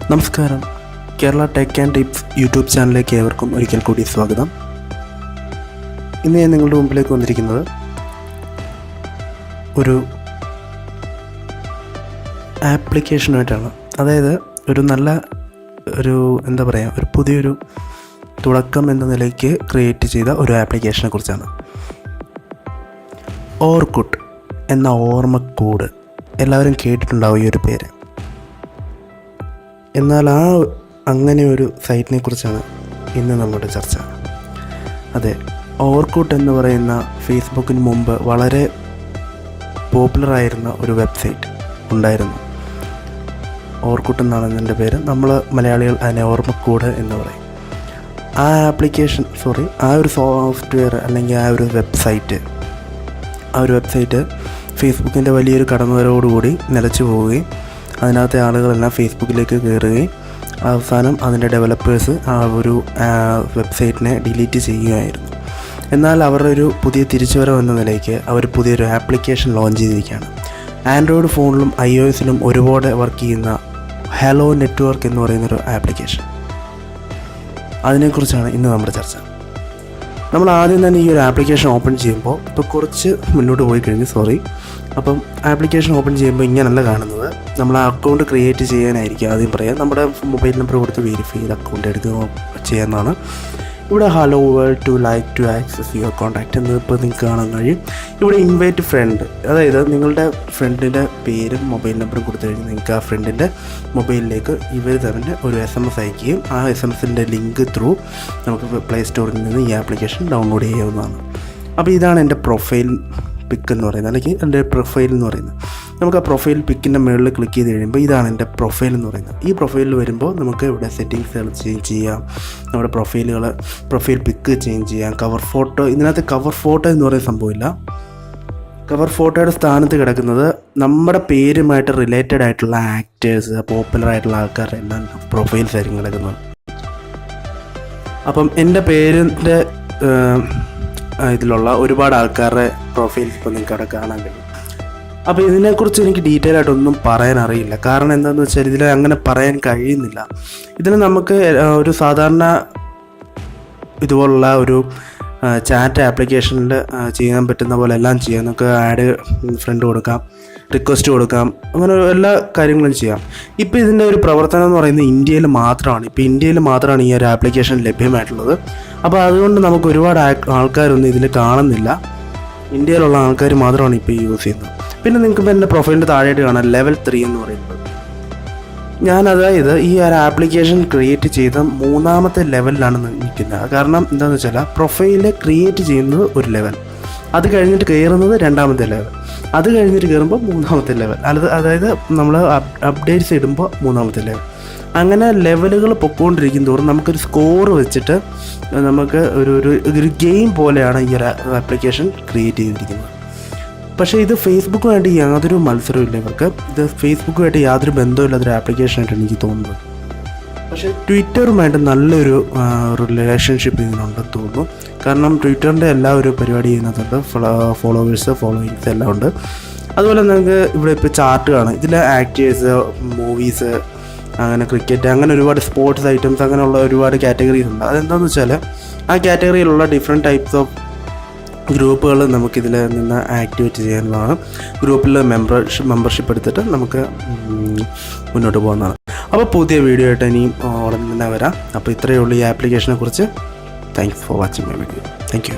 നമസ്കാരം, Kerala tech and tips YouTube ചാനലിലേക്ക് ഏവർക്കും ഒരിക്കൽ കൂടി സ്വാഗതം. ഇന്ന് ഞാൻ നിങ്ങളുടെ മുമ്പിലേക്ക് വന്നിരിക്കുന്നത് ഒരു ആപ്ലിക്കേഷനായിട്ടാണ്. അതായത് ഒരു പുതിയൊരു തുടക്കം എന്ന നിലയ്ക്ക് ക്രിയേറ്റ് ചെയ്ത ഒരു ആപ്ലിക്കേഷനെ കുറിച്ചാണ്. ഓർക്കുട്ട് എന്ന ഓർമ്മക്കൂട്, എല്ലാവരും കേട്ടിട്ടുണ്ടാവും ഈ ഒരു പേര്. എന്നാൽ അങ്ങനെ ഒരു സൈറ്റിനെ കുറിച്ചാണ് ഇന്ന് നമ്മുടെ ചർച്ച. അതെ, ഓർക്കുട്ട് എന്ന് പറയുന്ന ഫേസ്ബുക്കിന് മുമ്പ് വളരെ പോപ്പുലറായിരുന്ന ഒരു വെബ്സൈറ്റ് ഉണ്ടായിരുന്നു. ഓർക്കുട്ട് എന്നാണ് അതിൻ്റെ പേര്. നമ്മൾ മലയാളികൾ അതിനെ ഓർമ്മക്കൂട് എന്ന് പറയും. ആ ഒരു സോഫ്റ്റ്വെയർ അല്ലെങ്കിൽ ആ ഒരു വെബ്സൈറ്റ് ഫേസ്ബുക്കിൻ്റെ വലിയൊരു കടന്നുവരവോടുകൂടി നിലച്ചു പോവുകയും അതിനകത്തെ ആളുകളെല്ലാം ഫേസ്ബുക്കിലേക്ക് കയറുകയും അവസാനം അതിൻ്റെ ഡെവലപ്പേഴ്സ് ആ ഒരു വെബ്സൈറ്റിനെ ഡിലീറ്റ് ചെയ്യുകയായിരുന്നു. എന്നാൽ അവരുടെ ഒരു പുതിയ തിരിച്ചുവരവ് എന്ന നിലയ്ക്ക് അവർ പുതിയൊരു ആപ്ലിക്കേഷൻ ലോഞ്ച് ചെയ്തിരിക്കുകയാണ്. ആൻഡ്രോയിഡ് ഫോണിലും iOSലും ഒരുപാട് വർക്ക് ചെയ്യുന്ന ഹലോ നെറ്റ്വർക്ക് എന്ന് പറയുന്നൊരു ആപ്ലിക്കേഷൻ. അതിനെക്കുറിച്ചാണ് ഇന്ന് നമ്മുടെ ചർച്ച. നമ്മൾ ആദ്യം തന്നെ ഈ ഒരു ആപ്ലിക്കേഷൻ ഓപ്പൺ ചെയ്യുമ്പോൾ, ഇപ്പോൾ കുറച്ച് മുന്നോട്ട് പോയി കഴിഞ്ഞ് അപ്പം ആപ്ലിക്കേഷൻ ഓപ്പൺ ചെയ്യുമ്പോൾ ഇങ്ങനല്ല കാണുന്നത്. നമ്മൾ ആ അക്കൗണ്ട് ക്രിയേറ്റ് ചെയ്യാനായിരിക്കും ആദ്യം പറയാം. നമ്മുടെ മൊബൈൽ നമ്പർ കൊടുത്ത് വെരിഫൈ ചെയ്ത് അക്കൗണ്ട് എടുക്കുക ചെയ്യാവുന്നതാണ്. ഇവിടെ hello world to like to access your contact എന്ന് ഇപ്പോൾ നിങ്ങൾക്ക് കാണാൻ കഴിയും. ഇവിടെ ഇൻവൈറ്റ് ഫ്രണ്ട്, അതായത് നിങ്ങളുടെ ഫ്രണ്ടിൻ്റെ പേരും മൊബൈൽ നമ്പറും കൊടുത്തു കഴിഞ്ഞാൽ നിങ്ങൾക്ക് ആ ഫ്രണ്ടിൻ്റെ മൊബൈലിലേക്ക് ഇവർ തന്നെ ഒരു SMS അയക്കുകയും ആ SMSൻ്റെ ലിങ്ക് ത്രൂ നമുക്ക് പ്ലേ സ്റ്റോറിൽ നിന്ന് ഈ ആപ്ലിക്കേഷൻ ഡൗൺലോഡ് ചെയ്യാവുന്നതാണ്. അപ്പോൾ ഇതാണ് എൻ്റെ പ്രൊഫൈൽ പിക്ക് എന്ന് പറയുന്നത്, അല്ലെങ്കിൽ എൻ്റെ പ്രൊഫൈൽ എന്ന് പറയുന്നത്. നമുക്ക് ആ പ്രൊഫൈൽ പിക്കിൻ്റെ മുകളിൽ ക്ലിക്ക് ചെയ്ത് കഴിയുമ്പോൾ ഇതാണ് എൻ്റെ പ്രൊഫൈൽ എന്ന് പറയുന്നത്. ഈ പ്രൊഫൈലിൽ വരുമ്പോൾ നമുക്ക് ഇവിടെ സെറ്റിങ്സുകൾ ചേഞ്ച് ചെയ്യാം, നമ്മുടെ പ്രൊഫൈൽ പിക്ക് ചേഞ്ച് ചെയ്യാം, കവർ ഫോട്ടോ. ഇതിനകത്ത് കവർ ഫോട്ടോ എന്ന് പറയുന്ന സംഭവമില്ല. കവർ ഫോട്ടോയുടെ സ്ഥാനത്ത് കിടക്കുന്നത് നമ്മുടെ പേരുമായിട്ട് റിലേറ്റഡ് ആയിട്ടുള്ള ആക്ടേഴ്സ്, പോപ്പുലർ ആയിട്ടുള്ള ആൾക്കാരുടെ എല്ലാം പ്രൊഫൈൽസ് ആയിരിക്കും കിടക്കുന്നത്. അപ്പം എൻ്റെ പേരിൻ്റെ ഇതിലുള്ള ഒരുപാട് ആൾക്കാരുടെ പ്രൊഫൈൽസ് ഇപ്പോൾ നിങ്ങൾക്ക് അവിടെ കാണാൻ കഴിയും. അപ്പോൾ ഇതിനെക്കുറിച്ച് എനിക്ക് ഡീറ്റെയിൽ ആയിട്ടൊന്നും പറയാൻ അറിയില്ല. കാരണം എന്താണെന്ന് വെച്ചാൽ ഇതിൽ അങ്ങനെ പറയാൻ കഴിയുന്നില്ല. ഇതിന് നമുക്ക് ഒരു സാധാരണ ഇതുപോലുള്ള ഒരു ചാറ്റ് ആപ്ലിക്കേഷനിൽ ചെയ്യാൻ പറ്റുന്ന പോലെ എല്ലാം ചെയ്യാം. നമുക്ക് ആഡ് ഫ്രണ്ട് കൊടുക്കാം, റിക്വസ്റ്റ് കൊടുക്കാം, അങ്ങനെ എല്ലാ കാര്യങ്ങളും ചെയ്യാം. ഇപ്പോൾ ഇതിൻ്റെ ഒരു പ്രവർത്തനം എന്ന് പറയുന്നത് ഇന്ത്യയിൽ മാത്രമാണ് ഈ ഒരു ആപ്ലിക്കേഷൻ ലഭ്യമായിട്ടുള്ളത്. അപ്പോൾ അതുകൊണ്ട് നമുക്ക് ഒരുപാട് ആൾക്കാരൊന്നും ഇതിൽ കാണുന്നില്ല. ഇന്ത്യയിലുള്ള ആൾക്കാർ മാത്രമാണ് ഇപ്പോൾ യൂസ് ചെയ്യുന്നത്. പിന്നെ നിങ്ങൾക്ക് എൻ്റെ പ്രൊഫൈലിൻ്റെ താഴെയായിട്ട് കാണാം ലെവൽ 3 എന്ന് പറയുന്നത്. അതായത് ഈ ഒരു ആപ്ലിക്കേഷൻ ക്രിയേറ്റ് ചെയ്ത 3ാമത്തെ ലെവലിലാണ് നിൽക്കുന്നത്. കാരണം എന്താണെന്ന് വെച്ചാൽ പ്രൊഫൈല് ക്രിയേറ്റ് ചെയ്യുന്നത് ഒരു ലെവൽ, അത് കഴിഞ്ഞിട്ട് കയറുന്നത് 2ാമത്തെ ലെവൽ, അത് കഴിഞ്ഞിട്ട് കയറുമ്പോൾ 3ാമത്തെ ലെവൽ, അതായത് നമ്മൾ അപ്ഡേറ്റ്സ് ഇടുമ്പോൾ 3ാമത്തെ ലെവൽ. അങ്ങനെ ലെവലുകൾ പൊക്കോണ്ടിരിക്കും തോറും നമുക്കൊരു സ്കോർ വെച്ചിട്ട് നമുക്ക് ഒരു ഗെയിം പോലെയാണ് ഈ ഒരു ആപ്ലിക്കേഷൻ ക്രിയേറ്റ് ചെയ്തിരിക്കുന്നത്. പക്ഷേ ഇത് ഫേസ്ബുക്കുമായിട്ട് യാതൊരു മത്സരമില്ല ഇവർക്ക്. ഇത് ഫേസ്ബുക്കുമായിട്ട് യാതൊരു ബന്ധമില്ലാത്തൊരു ആപ്ലിക്കേഷനായിട്ട് എനിക്ക് തോന്നുന്നത്. പക്ഷേ ട്വിറ്ററുമായിട്ട് നല്ലൊരു റിലേഷൻഷിപ്പ് ഇതിനുണ്ടെന്ന് തോന്നുന്നു. കാരണം ട്വിറ്ററിൻ്റെ എല്ലാ ഒരു പരിപാടി ചെയ്യുന്നതുണ്ട്, ഫോളോവേഴ്സ് എല്ലാം ഉണ്ട്. അതുപോലെ നമുക്ക് ഇവിടെ ഇപ്പോൾ ചാർട്ട് കാണാം. ഇതിൽ ആക്ടേഴ്സ്, മൂവീസ്, അങ്ങനെ ക്രിക്കറ്റ്, അങ്ങനെ ഒരുപാട് സ്പോർട്സ് ഐറ്റംസ്, അങ്ങനെയുള്ള ഒരുപാട് കാറ്റഗറീസ് ഉണ്ട്. അതെന്താണെന്ന് വെച്ചാൽ ആ കാറ്റഗറിയിലുള്ള ഡിഫറെൻറ്റ് ടൈപ്സ് ഓഫ് ഗ്രൂപ്പുകൾ നമുക്കിതിൽ നിന്ന് ആക്ടിവേറ്റ് ചെയ്യാനുള്ളതാണ്. ഗ്രൂപ്പിൽ മെമ്പർഷിപ്പ് എടുത്തിട്ട് നമുക്ക് മുന്നോട്ട് പോകുന്നതാണ്. അപ്പോൾ പുതിയ വീഡിയോ ആയിട്ട് ഇനിയും ഉടനെ തന്നെ വരാം. അപ്പോൾ ഇത്രയേ ഉള്ളൂ ഈ ആപ്ലിക്കേഷനെ കുറിച്ച്. Thanks for watching my video. Thank you.